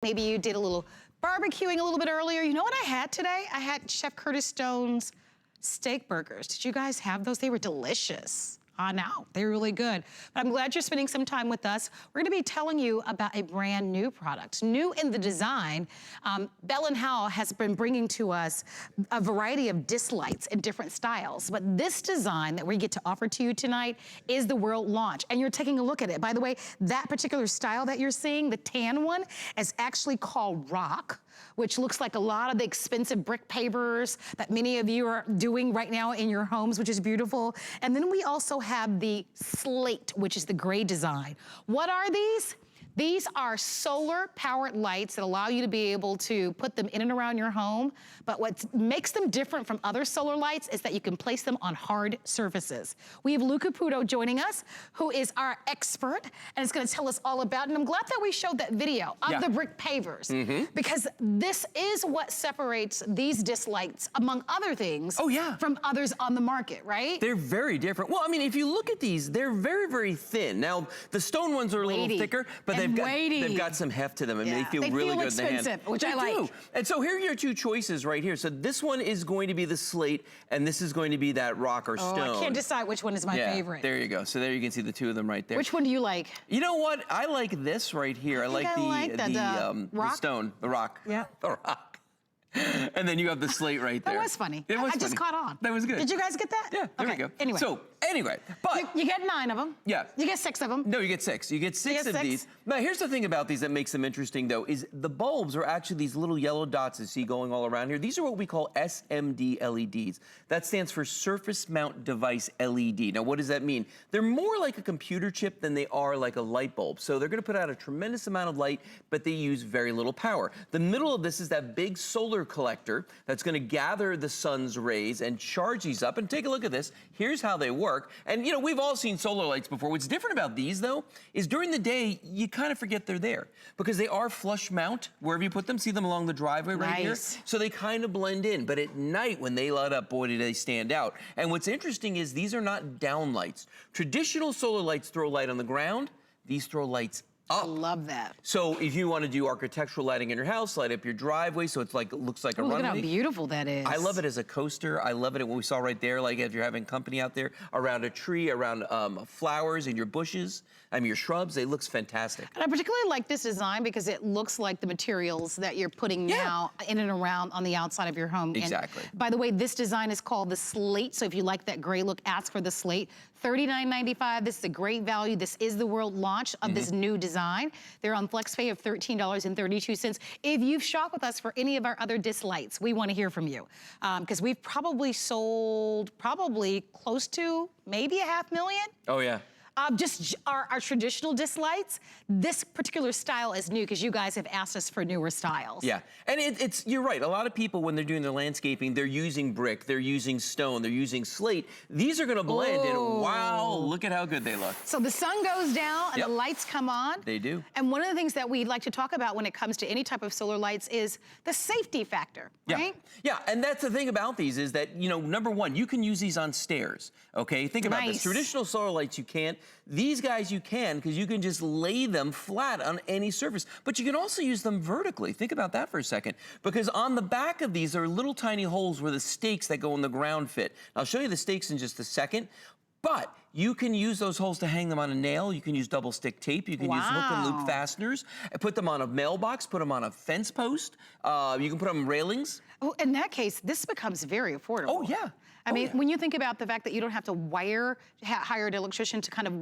Maybe you did a little barbecuing a little bit earlier. You know what I had today? I had Chef Curtis Stone's steak burgers. Did you guys have those? They were delicious. I know, they're really good. But I'm glad you're spending some time with us. We're gonna be telling you about a brand new product. New in the design, Bell & Howell has been bringing to us a variety of disc lights in different styles. But this design that we get to offer to you tonight is the world launch. And you're taking a look at it. By the way, that particular style that you're seeing, the tan one, is actually called Rock, which looks like a lot of the expensive brick pavers that many of you are doing right now in your homes, which is beautiful. And then we also have the Slate, which is the gray design. What are these? These are solar powered lights that allow you to be able to put them in and around your home. But what makes them different from other solar lights is that you can place them on hard surfaces. We have Lou Caputo joining us, who is our expert, and is gonna tell us all about it. And I'm glad that we showed that video of the brick pavers, because this is what separates these disc lights, among other things, from others on the market, right? They're very different. Well, I mean, if you look at these, they're very, very thin. Now, the stone ones are a little thicker, but they've got some heft to them. I mean, they feel really good in the hand. Which I like. And so here are your two choices right here. So this one is going to be the Slate, and this is going to be that Rock or Stone. I can't decide which one is my favorite. There you go. So there you can see the two of them right there. Which one do you like? You know what? I like this right here. I like the Stone, the Rock. Yeah. The Rock. And then you have the Slate right there. That was funny. It was I just caught on. That was good. Did you guys get that? Yeah, there we go. Anyway. So, anyway, but... You get 9 of them. Yeah. You get 6 of them. No, you get 6. You get 6 of these. Now, here's the thing about these that makes them interesting, though, is the bulbs are actually these little yellow dots you see going all around here. These are what we call SMD LEDs. That stands for Surface Mount Device LED. Now, what does that mean? They're more like a computer chip than they are like a light bulb. So they're going to put out a tremendous amount of light, but they use very little power. The middle of this is that big solar collector that's going to gather the sun's rays and charge these up. And take a look at this. Here's how they work. And, you know, we've all seen solar lights before. What's different about these, though, is during the day, you kind of forget they're there because they are flush mount wherever you put them. See them along the driveway right here? So they kind of blend in. But at night, when they light up, boy, do they stand out. And what's interesting is these are not down lights. Traditional solar lights throw light on the ground. These throw lights up. I love that. So if you want to do architectural lighting in your house, light up your driveway so it's like, it looks like a runway. Look at how beautiful that is. I love it as a coaster. I love it when we saw right there, like if you're having company out there, around a tree, around flowers in your bushes, your shrubs, it looks fantastic. And I particularly like this design because it looks like the materials that you're putting now in and around on the outside of your home. Exactly. And by the way, this design is called the Slate. So if you like that gray look, ask for the Slate. $39.95. This is a great value. This is the world launch of this new design. They're on FlexPay of $13.32. If you've shopped with us for any of our other disc lights, we want to hear from you because we've probably sold close to maybe 500,000. Oh yeah. Just our traditional disc lights. This particular style is new because you guys have asked us for newer styles. Yeah, and you're right. A lot of people, when they're doing their landscaping, they're using brick, they're using stone, they're using slate. These are gonna blend and wow, look at how good they look. So the sun goes down and the lights come on. They do. And one of the things that we like to talk about when it comes to any type of solar lights is the safety factor, right? Yeah, and that's the thing about these is that, you know, number one, you can use these on stairs, okay? Think about this. Traditional solar lights, you can't. These guys you can because you can just lay them flat on any surface, but you can also use them vertically. Think about that for a second, because on the back of these are little tiny holes where the stakes that go in the ground fit. I'll show you the stakes in just a second, but you can use those holes to hang them on a nail. You can use double stick tape. You can use hook and loop fasteners. Put them on a mailbox. Put them on a fence post. You can put them on railings. Oh, in that case, this becomes very affordable. Oh, yeah. I mean, when you think about the fact that you don't have to hire an electrician to kind of,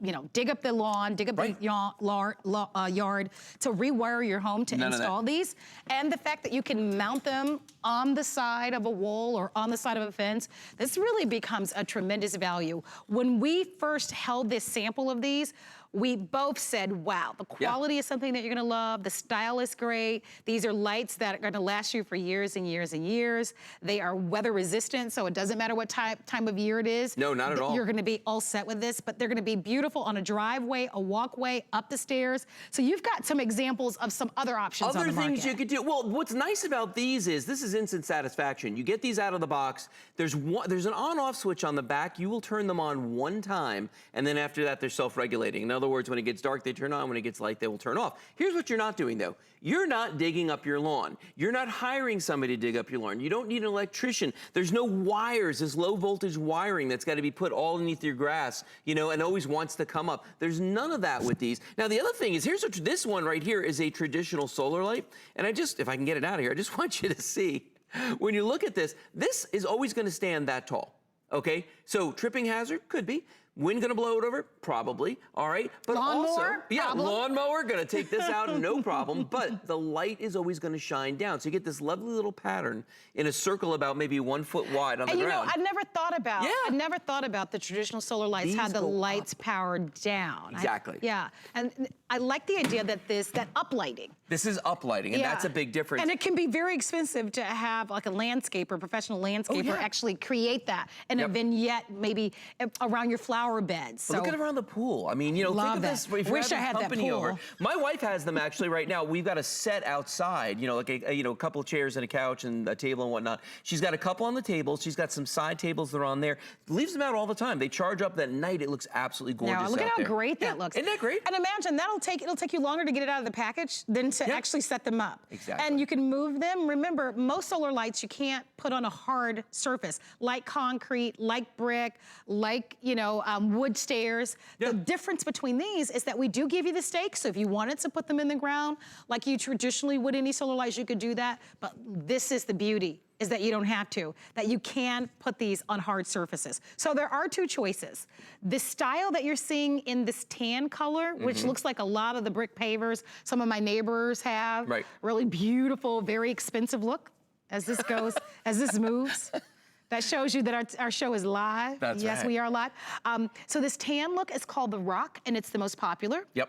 you know, dig up the lawn, dig up the yard to rewire your home to install these, and the fact that you can mount them on the side of a wall or on the side of a fence, this really becomes a tremendous value. When we first held this sample of these, we both said, wow, the quality is something that you're gonna love, the style is great, these are lights that are gonna last you for years and years and years. They are weather resistant, so it doesn't matter what time of year it is. No, not at all. You're gonna be all set with this, but they're gonna be beautiful on a driveway, a walkway, up the stairs. So you've got some examples of some other options on the market. Other things you could do. Well, what's nice about these is this is instant satisfaction. You get these out of the box. There's an on-off switch on the back. You will turn them on one time, and then after that, they're self-regulating. In other other words, when it gets dark, they turn on. When it gets light, they will turn off. Here's what you're not doing, though. You're not digging up your lawn. You're not hiring somebody to dig up your lawn. You don't need an electrician. There's no wires, this low voltage wiring that's got to be put all underneath your grass, you know, and always wants to come up. There's none of that with these. Now, the other thing is, here's what this one right here is a traditional solar light. And if I can get it out of here, I just want you to see, when you look at this, this is always going to stand that tall. Okay, so tripping hazard, could be. Wind gonna blow it over? Probably, all right. But lawnmower? Lawnmower, gonna take this out, no problem. But the light is always gonna shine down. So you get this lovely little pattern in a circle about maybe 1 foot wide on the ground. And you know, I never thought about the traditional solar lights, These had the go lights powered down. Exactly. And I like the idea that that uplighting. This is uplighting, and that's a big difference. And it can be very expensive to have like a landscaper, professional landscaper, actually create that and a vignette maybe around your flower beds. So look at around the pool. I mean, you know, think of this. If Wish I had that pool. Over. My wife has them actually right now. We've got a set outside, you know, like a couple of chairs and a couch and a table and whatnot. She's got a couple on the table. She's got some side tables that are on there. Leaves them out all the time. They charge up that night. It looks absolutely gorgeous. Now, look at how great that looks. Isn't that great? And imagine it'll take you longer to get it out of the package than to actually set them up. Exactly. And you can move them. Remember, most solar lights you can't put on a hard surface, like concrete, like brick, like, you know, wood stairs. The difference between these is that we do give you the stakes. So if you wanted to put them in the ground, like you traditionally would any solar lights, you could do that. But this is the beauty, is that you don't have to, that you can put these on hard surfaces. So there are two choices. The style that you're seeing in this tan color, which looks like a lot of the brick pavers some of my neighbors have, really beautiful, very expensive look as this goes, as this moves. That shows you that our show is live. That's yes, right. we are live. So this tan look is called the Rock, and it's the most popular. Yep.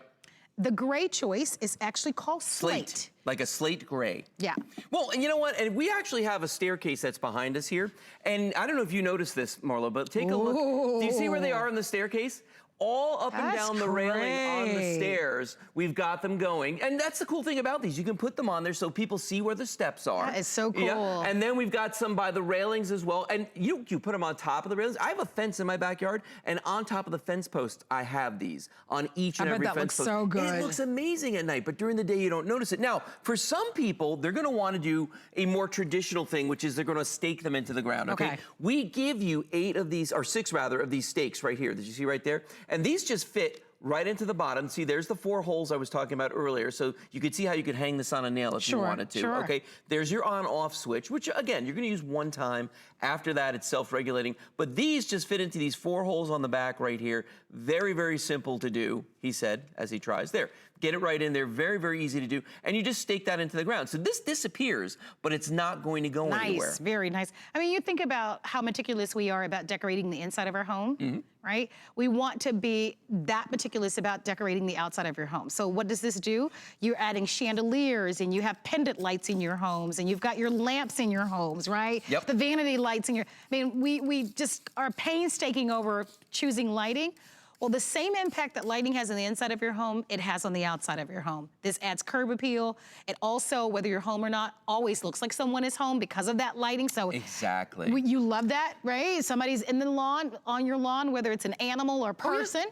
The gray choice is actually called Slate. Like a slate gray. Yeah. Well, and you know what? And we actually have a staircase that's behind us here. And I don't know if you noticed this, Marlo, but take a look. Do you see where they are in the staircase? All up and down the railing on the stairs, we've got them going. And that's the cool thing about these. You can put them on there so people see where the steps are. That is so cool. Yeah. And then we've got some by the railings as well. And you put them on top of the railings. I have a fence in my backyard, and on top of the fence post, I have these on each and every fence post. That looks so good. And it looks amazing at night, but during the day, you don't notice it. Now, for some people, they're gonna wanna do a more traditional thing, which is they're gonna stake them into the ground, okay? We give you 8 of these, or 6 rather, of these stakes right here that you see right there. And these just fit right into the bottom. See, there's the 4 holes I was talking about earlier. So you could see how you could hang this on a nail if you wanted to. Okay, there's your on-off switch, which again, you're gonna use one time. After that, it's self-regulating. But these just fit into these 4 holes on the back right here. Very, very simple to do, he said, as he tries. There, get it right in there. Very, very easy to do. And you just stake that into the ground. So this disappears, but it's not going to go anywhere. Nice, very nice. I mean, you think about how meticulous we are about decorating the inside of our home, right? We want to be that meticulous about decorating the outside of your home. So what does this do? You're adding chandeliers, and you have pendant lights in your homes, and you've got your lamps in your homes, right? Yep. The vanity lights in your, I mean, we just are painstaking over choosing lighting. Well, the same impact that lighting has on the inside of your home, it has on the outside of your home. This adds curb appeal. It also, whether you're home or not, always looks like someone is home because of that lighting. So exactly. You love that, right? Somebody's in the lawn, on your lawn, whether it's an animal or person.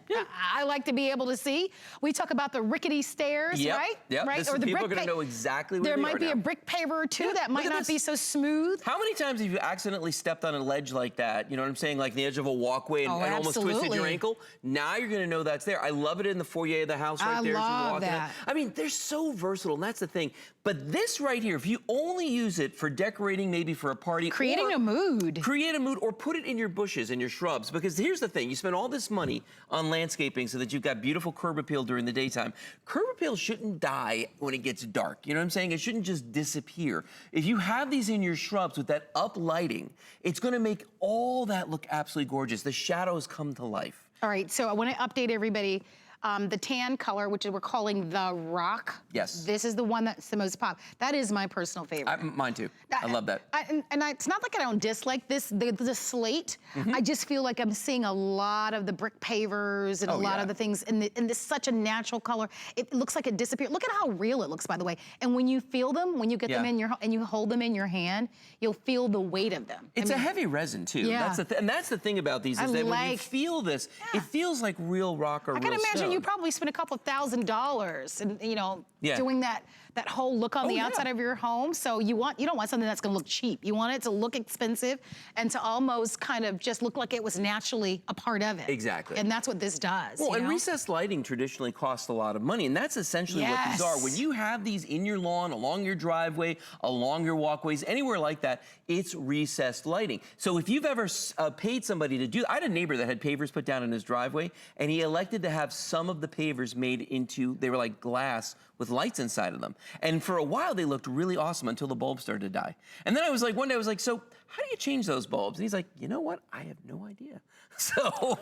I like to be able to see. We talk about the rickety stairs, right? Yep. Right? Or the people are going to know exactly where there they might are be now. a brick paver or two that might not be so smooth. How many times have you accidentally stepped on a ledge like that? You know what I'm saying? Like the edge of a walkway and almost twisted your ankle? Now you're going to know that's there. I love it in the foyer of the house right there. I as love that. I mean, they're so versatile, and that's the thing. But this right here, if you only use it for decorating, maybe for a party. Creating a mood. Create a mood, or put it in your bushes and your shrubs. Because here's the thing, you spend all this money on landscaping so that you've got beautiful curb appeal during the daytime. Curb appeal shouldn't die when it gets dark. You know what I'm saying? It shouldn't just disappear. If you have these in your shrubs with that up lighting, it's gonna make all that look absolutely gorgeous. The shadows come to life. All right, so I want to update everybody. The tan color, which we're calling the Rock. Yes. This is the one that's the most pop. That is my personal favorite. Mine too. I love that. It's not like I don't dislike this, the slate. I just feel like I'm seeing a lot of the brick pavers and a lot of the things, and this such a natural color. It looks like it disappeared. Look at how real it looks, by the way. And when you feel them, when you get them in your, and you hold them in your hand, you'll feel the weight of them. It's a heavy resin too. Yeah. And that's the thing about these is that when you feel this, it feels like real rock or real stone. I can imagine you probably spent a couple of $1,000s and, you know, doing that whole look on the outside of your home. So you don't want something that's gonna look cheap. You want it to look expensive and to almost kind of just look like it was naturally a part of it. Exactly. And that's what this does. Well, and know? recessed lighting traditionally costs a lot of money, and that's essentially what these are. When you have these in your lawn, along your driveway, along your walkways, anywhere like that, it's recessed lighting. So if you've ever paid somebody to do, I had a neighbor that had pavers put down in his driveway, and he elected to have some of the pavers made into, they were like glass with lights inside of them. And for a while, they looked really awesome until the bulbs started to die. And then I was like, one day I was like, so how do you change those bulbs? And he's like, you know what? I have no idea. So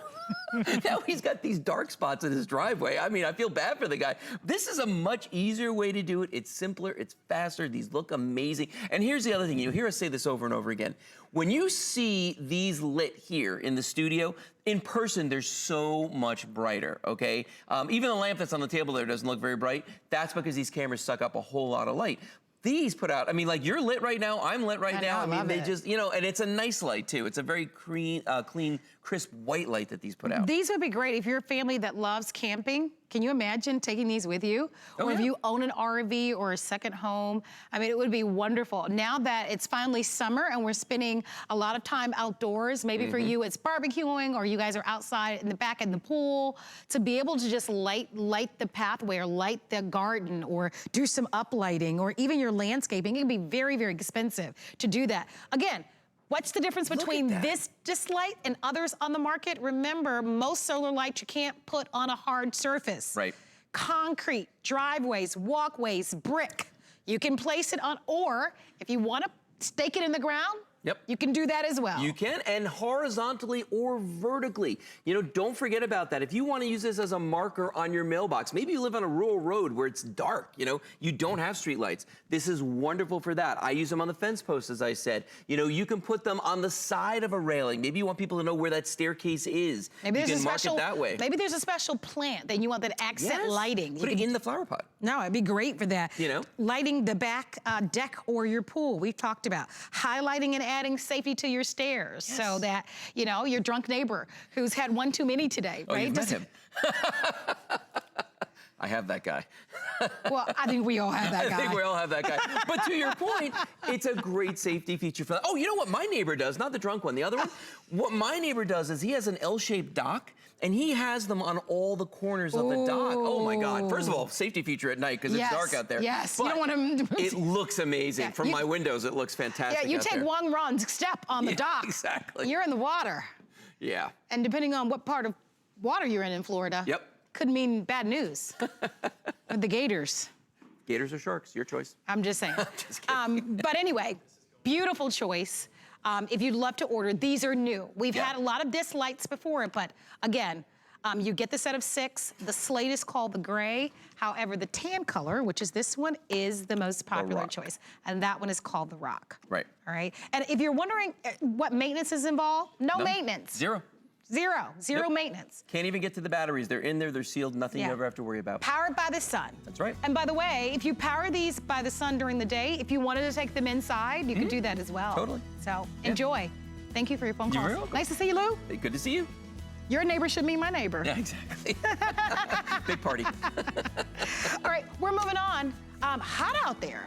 now he's got these dark spots in his driveway. I mean, I feel bad for the guy. This is a much easier way to do it. It's simpler, it's faster, these look amazing. And here's the other thing, you hear us say this over and over again. When you see these lit here in the studio, in person, they're so much brighter, okay? Even the lamp that's on the table there doesn't look very bright. That's because these cameras suck up a whole lot of light. These put out, I mean, like you're lit right now, I'm lit right now. I mean, they just, you know, and it's a nice light too. It's a very clean, crisp white light that these put out. These would be great if you're a family that loves camping. Can you imagine taking these with you? Or if you own an RV or a second home, I mean, it would be wonderful. Now that it's finally summer and we're spending a lot of time outdoors, maybe for you it's barbecuing or you guys are outside in the back in the pool, to be able to just light the pathway or light the garden or do some uplighting or even your landscaping, it can be very, very expensive to do that. Again, what's the difference between this light and others on the market? Remember, most solar lights you can't put on a hard surface. Right. Concrete, driveways, walkways, brick. You can place it on, or if you want to stake it in the ground, you can do that as well. You can, and horizontally or vertically. You know, don't forget about that. If you want to use this as a marker on your mailbox, maybe you live on a rural road where it's dark, you know, you don't have street lights. This is wonderful for that. I use them on the fence posts, as I said. You know, you can put them on the side of a railing. Maybe you want people to know where that staircase is. Maybe you can mark it that way. Maybe there's a special plant that you want that accent lighting. Put it in the flower pot. No, it'd be great for that. You know? Lighting the back deck or your pool, we've talked about. Highlighting and adding safety to your stairs so that, you know, your drunk neighbor who's had one too many today, right? You've met him. I have that guy. Well, I think we all have that guy. I think we all have that guy. But to your point, it's a great safety feature for that. Oh, you know what my neighbor does? Not the drunk one, the other one. What my neighbor does is he has an L-shaped dock, and he has them on all the corners of the dock. Oh my God. First of all, safety feature at night because it's dark out there. Yes, but you don't want to... It looks amazing. From my windows, it looks fantastic. Yeah, you take one wrong step on the dock. Exactly. You're in the water. Yeah. And depending on what part of water you're in Florida, could mean bad news. With the gators. Gators or sharks, your choice. I'm just saying. Just kidding. But anyway, beautiful choice. If you'd love to order, these are new. We've had a lot of disc lights before, but again, you get the set of 6. The slate is called the gray. However, the tan color, which is this one, is the most popular choice. And that one is called the rock. Right. All right. And if you're wondering what maintenance is involved, no maintenance. Zero. Zero maintenance. Can't even get to the batteries. They're in there, they're sealed, nothing you ever have to worry about. Powered by the sun. That's right. And by the way, if you power these by the sun during the day, if you wanted to take them inside, you could do that as well. Totally. So enjoy. Thank you for your phone calls. You're welcome. Nice to see you, Lou. Hey, good to see you. Your neighbor should meet my neighbor. Yeah, exactly. Big party. All right, we're moving on. Hot out there.